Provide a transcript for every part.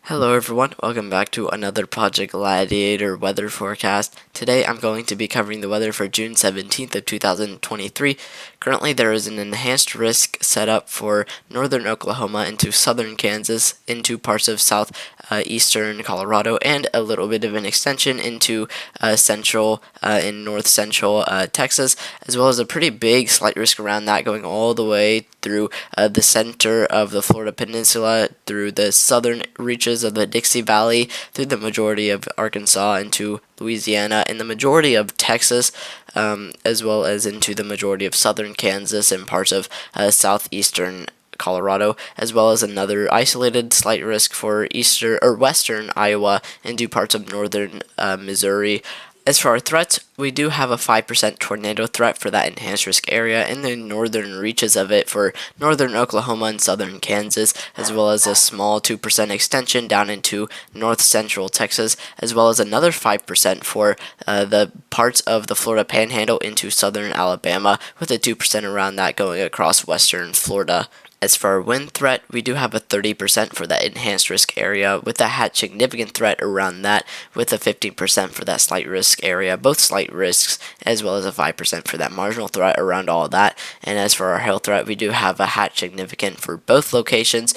Hello everyone, welcome back to another Project Gladiator weather forecast. Today I'm going to be covering the weather for June 17th of 2023. Currently there is an enhanced risk set up for northern Oklahoma into southern Kansas, into parts of southeastern Colorado, and a little bit of an extension into central and north central Texas, as well as a pretty big slight risk around that going all the way through the center of the Florida Peninsula, through the southern reaches of the Dixie Valley, through the majority of Arkansas into Louisiana, and the majority of Texas, as well as into the majority of southern Kansas and parts of southeastern Colorado, as well as another isolated slight risk for western Iowa into parts of northern Missouri. As for our threats, we do have a 5% tornado threat for that enhanced risk area in the northern reaches of it for northern Oklahoma and southern Kansas, as well as a small 2% extension down into north central Texas, as well as another 5% for the parts of the Florida Panhandle into southern Alabama, with a 2% around that going across western Florida. As for our wind threat, we do have a 30% for that enhanced risk area, with a significant threat around that, with a 15% for that slight risk area, both slight risks, as well as a 5% for that marginal threat around all that. And as for our hail threat, we do have a significant for both locations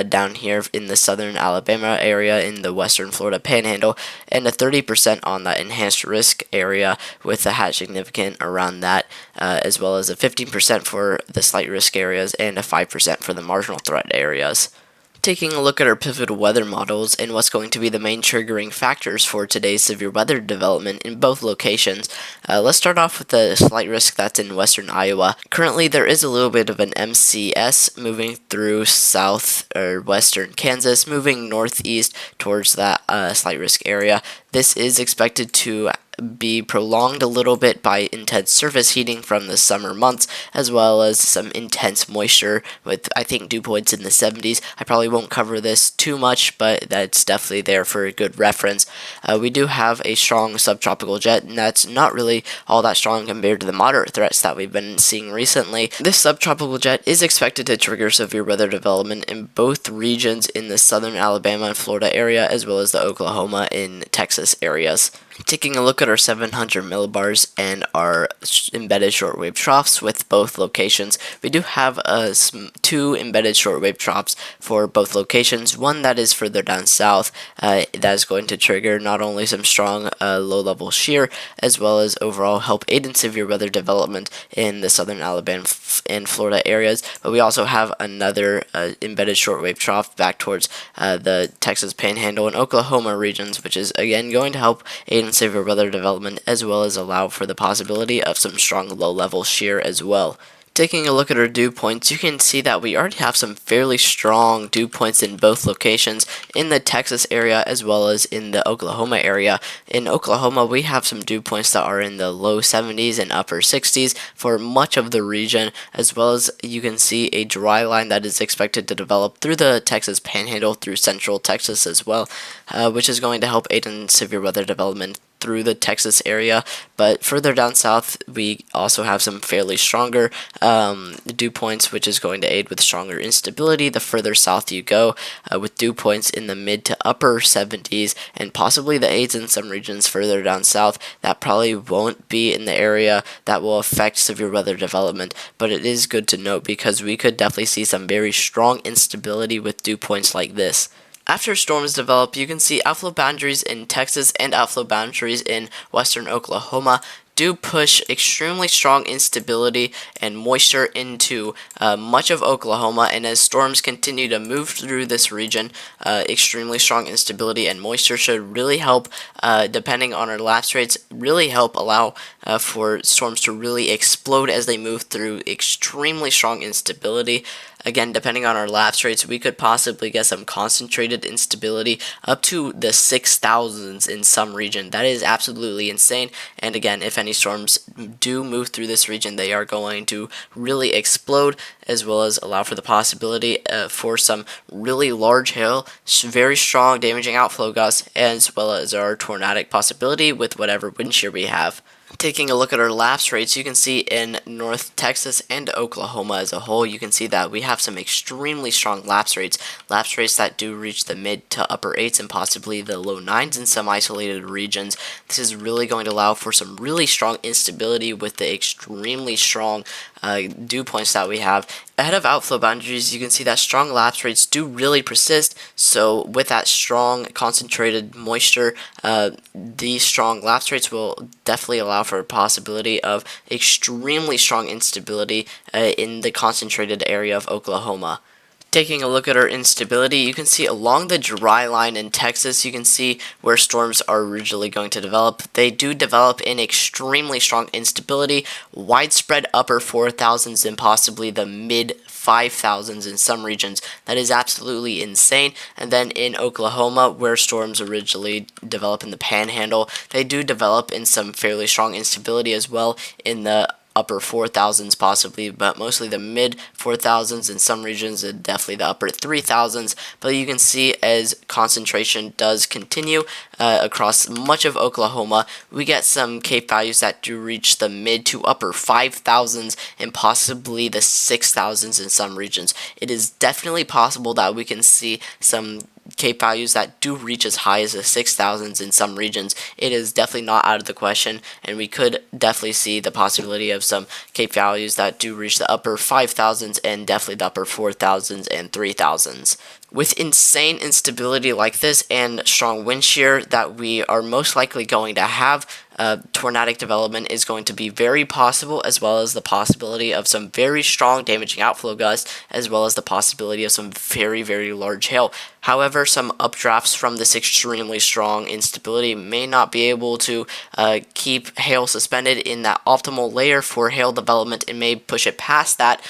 down here in the southern Alabama area, in the western Florida Panhandle, and a 30% on that enhanced risk area, with a significant around that, as well as a 15% for the slight risk areas and a 5% for the marginal threat areas. Taking a look at our pivotal weather models and what's going to be the main triggering factors for today's severe weather development in both locations, let's start off with the slight risk that's in western Iowa. Currently, there is a little bit of an MCS moving through south or western Kansas, moving northeast towards that slight risk area. This is expected to be prolonged a little bit by intense surface heating from the summer months, as well as some intense moisture with, I think, dew points in the 70s. I probably won't cover this too much, but that's definitely there for a good reference. We do have a strong subtropical jet, and that's not really all that strong compared to the moderate threats that we've been seeing recently. This subtropical jet is expected to trigger severe weather development in both regions in the southern Alabama and Florida area, as well as the Oklahoma and Texas areas. Taking a look at our 700 millibars and our embedded shortwave troughs with both locations, we do have two embedded shortwave troughs for both locations. One that is further down south, that is going to trigger not only some strong low-level shear, as well as overall help aid in severe weather development in the southern Alabama and Florida areas, but we also have another embedded shortwave trough back towards the Texas Panhandle and Oklahoma regions, which is again going to help aid in severe weather development, as well as allow for the possibility of some strong low-level shear as well. Taking a look at our dew points, you can see that we already have some fairly strong dew points in both locations, in the Texas area as well as in the Oklahoma area. In Oklahoma, we have some dew points that are in the low 70s and upper 60s for much of the region, as well as you can see a dry line that is expected to develop through the Texas Panhandle through central Texas as well, which is going to help aid in severe weather development through the Texas area. But further down south, we also have some fairly stronger dew points, which is going to aid with stronger instability the further south you go, with dew points in the mid to upper 70s, and possibly the aids in some regions further down south that probably won't be in the area that will affect severe weather development. But it is good to note, because we could definitely see some very strong instability with dew points like this. After storms develop, you can see outflow boundaries in Texas and outflow boundaries in western Oklahoma do push extremely strong instability and moisture into much of Oklahoma, and as storms continue to move through this region, extremely strong instability and moisture should really help, depending on our lapse rates, really help allow for storms to really explode as they move through extremely strong instability. Again, depending on our lapse rates, we could possibly get some concentrated instability up to the 6,000s in some region. That is absolutely insane. And again, if any storms do move through this region, they are going to really explode, as well as allow for the possibility for some really large hail, very strong damaging outflow gusts, as well as our tornadic possibility with whatever wind shear we have. Taking a look at our lapse rates, you can see in North Texas and Oklahoma as a whole, you can see that we have some extremely strong lapse rates that do reach the mid to upper 8s and possibly the low 9s in some isolated regions. This is really going to allow for some really strong instability with the extremely strong dew points that we have. Ahead of outflow boundaries, you can see that strong lapse rates do really persist. So with that strong concentrated moisture, these strong lapse rates will definitely allow for a possibility of extremely strong instability in the concentrated area of Oklahoma. Taking a look at our instability, you can see along the dry line in Texas, you can see where storms are originally going to develop. They do develop in extremely strong instability, widespread upper 4,000s and possibly the mid 5,000s in some regions. That is absolutely insane. And then in Oklahoma, where storms originally develop in the Panhandle, they do develop in some fairly strong instability as well in the upper 4,000s possibly, but mostly the mid 4,000s in some regions and definitely the upper 3,000s. But you can see as concentration does continue across much of Oklahoma, we get some CAPE values that do reach the mid to upper 5,000s and possibly the 6,000s in some regions. It is definitely possible that we can see some CAPE values that do reach as high as the 6,000s in some regions. It is definitely not out of the question, and we could definitely see the possibility of some CAPE values that do reach the upper 5,000s and definitely the upper 4,000s and 3,000s. With insane instability like this and strong wind shear that we are most likely going to have, tornadic development is going to be very possible, as well as the possibility of some very strong damaging outflow gusts, as well as the possibility of some very, very large hail. However, some updrafts from this extremely strong instability may not be able to keep hail suspended in that optimal layer for hail development and may push it past that,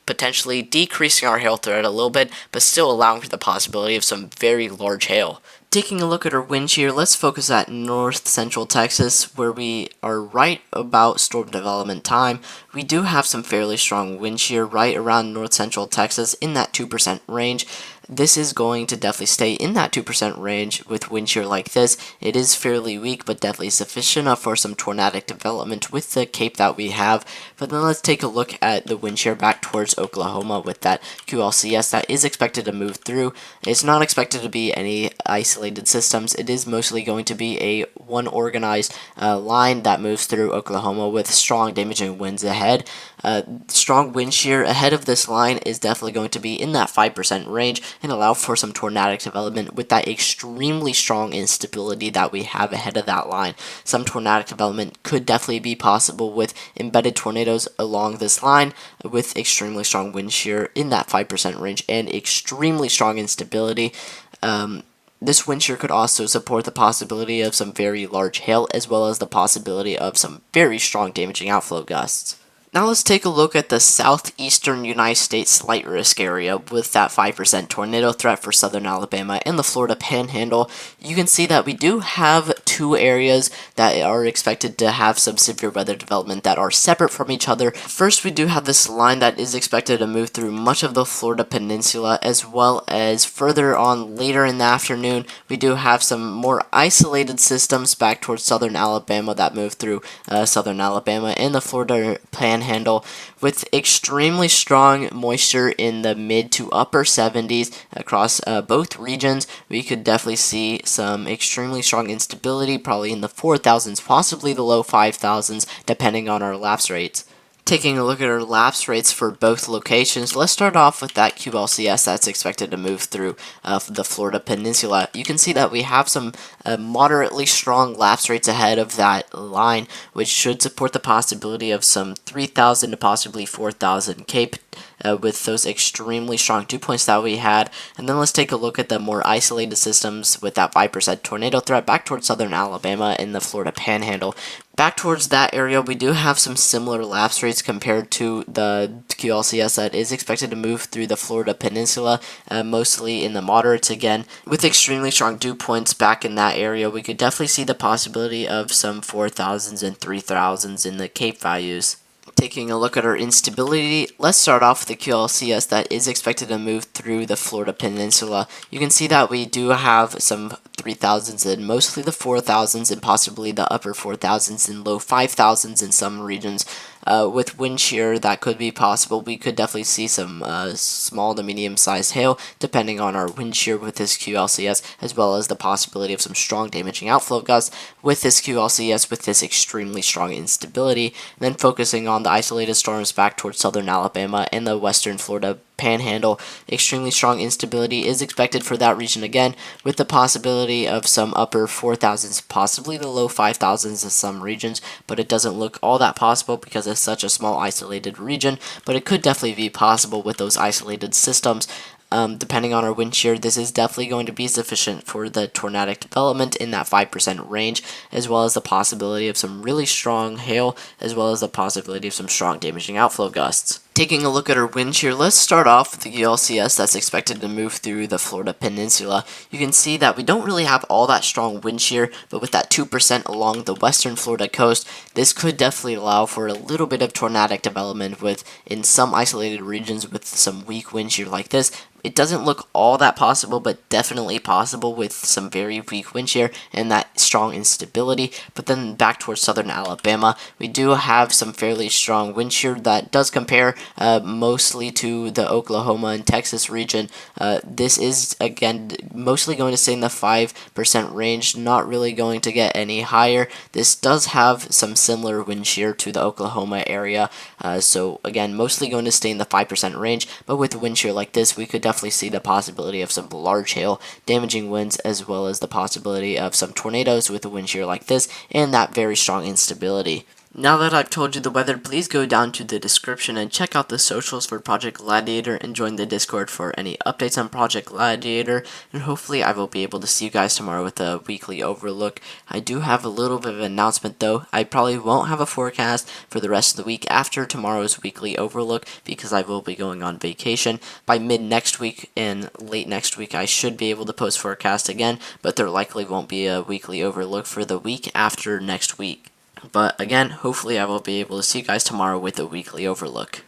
potentially decreasing our hail threat a little bit, but still allowing for the possibility of some very large hail. Taking a look at our wind shear, let's focus at north central Texas, where we are right about storm development time. We do have some fairly strong wind shear right around north central Texas in that 2% range. This is going to definitely stay in that 2% range with wind shear like this. It is fairly weak, but definitely sufficient enough for some tornadic development with the CAPE that we have. But then let's take a look at the wind shear back towards Oklahoma with that QLCS that is expected to move through. It's not expected to be any isolated systems. It is mostly going to be a one organized line that moves through Oklahoma with strong damaging winds ahead. Strong wind shear ahead of this line is definitely going to be in that 5% range and allow for some tornadic development with that extremely strong instability that we have ahead of that line. Some tornadic development could definitely be possible with embedded tornadoes along this line with extremely strong wind shear in that 5% range and extremely strong instability. This wind shear could also support the possibility of some very large hail, as well as the possibility of some very strong damaging outflow gusts. Now let's take a look at the southeastern United States slight risk area with that 5% tornado threat for southern Alabama and the Florida Panhandle. You can see that we do have two areas that are expected to have some severe weather development that are separate from each other. First, we do have this line that is expected to move through much of the Florida Peninsula, as well as further on later in the afternoon, we do have some more isolated systems back towards southern Alabama that move through southern Alabama and the Florida Panhandle with extremely strong moisture in the mid to upper 70s across both regions. We could definitely see some extremely strong instability, probably in the 4,000s, possibly the low 5,000s, depending on our lapse rates. Taking a look at our lapse rates for both locations, let's start off with that QLCS that's expected to move through the Florida Peninsula. You can see that we have some moderately strong lapse rates ahead of that line, which should support the possibility of some 3,000 to possibly 4,000 CAPE with those extremely strong dew points that we had. And then let's take a look at the more isolated systems with that 5% tornado threat back towards southern Alabama and the Florida Panhandle. Back towards that area, we do have some similar lapse rates compared to the QLCS that is expected to move through the Florida Peninsula, mostly in the moderates again. With extremely strong dew points back in that area, we could definitely see the possibility of some 4,000s and 3,000s in the CAPE values. Taking a look at our instability, let's start off with the QLCS that is expected to move through the Florida Peninsula. You can see that we do have some 3000s and mostly the 4000s and possibly the upper 4000s and low 5000s in some regions. With wind shear, that could be possible. We could definitely see some small to medium-sized hail, depending on our wind shear with this QLCS, as well as the possibility of some strong damaging outflow gusts with this QLCS, with this extremely strong instability. And then focusing on the isolated storms back towards southern Alabama and the western Florida Panhandle, extremely strong instability is expected for that region again, with the possibility of some upper 4000s, possibly the low 5000s in some regions, but it doesn't look all that possible because it's such a small isolated region, but it could definitely be possible with those isolated systems. Depending on our wind shear, this is definitely going to be sufficient for the tornadic development in that 5% range, as well as the possibility of some really strong hail, as well as the possibility of some strong damaging outflow gusts. Taking a look at our wind shear, let's start off with the ULCS that's expected to move through the Florida Peninsula. You can see that we don't really have all that strong wind shear, but with that 2% along the western Florida coast, this could definitely allow for a little bit of tornadic development in some isolated regions with some weak wind shear like this. It doesn't look all that possible, but definitely possible with some very weak wind shear and that strong instability. But then back towards southern Alabama, we do have some fairly strong wind shear that does compare mostly to the Oklahoma and Texas region. This is, again, mostly going to stay in the 5% range, not really going to get any higher. This does have some similar wind shear to the Oklahoma area, so again, mostly going to stay in the 5% range, but with wind shear like this, we could definitely see the possibility of some large hail, damaging winds, as well as the possibility of some tornadoes with a wind shear like this, and that very strong instability. Now that I've told you the weather, please go down to the description and check out the socials for Project Gladiator and join the Discord for any updates on Project Gladiator, and hopefully I will be able to see you guys tomorrow with a weekly overlook. I do have a little bit of an announcement though. I probably won't have a forecast for the rest of the week after tomorrow's weekly overlook because I will be going on vacation. By mid next week and late next week I should be able to post forecast again, but there likely won't be a weekly overlook for the week after next week. But again, hopefully I will be able to see you guys tomorrow with a weekly overlook.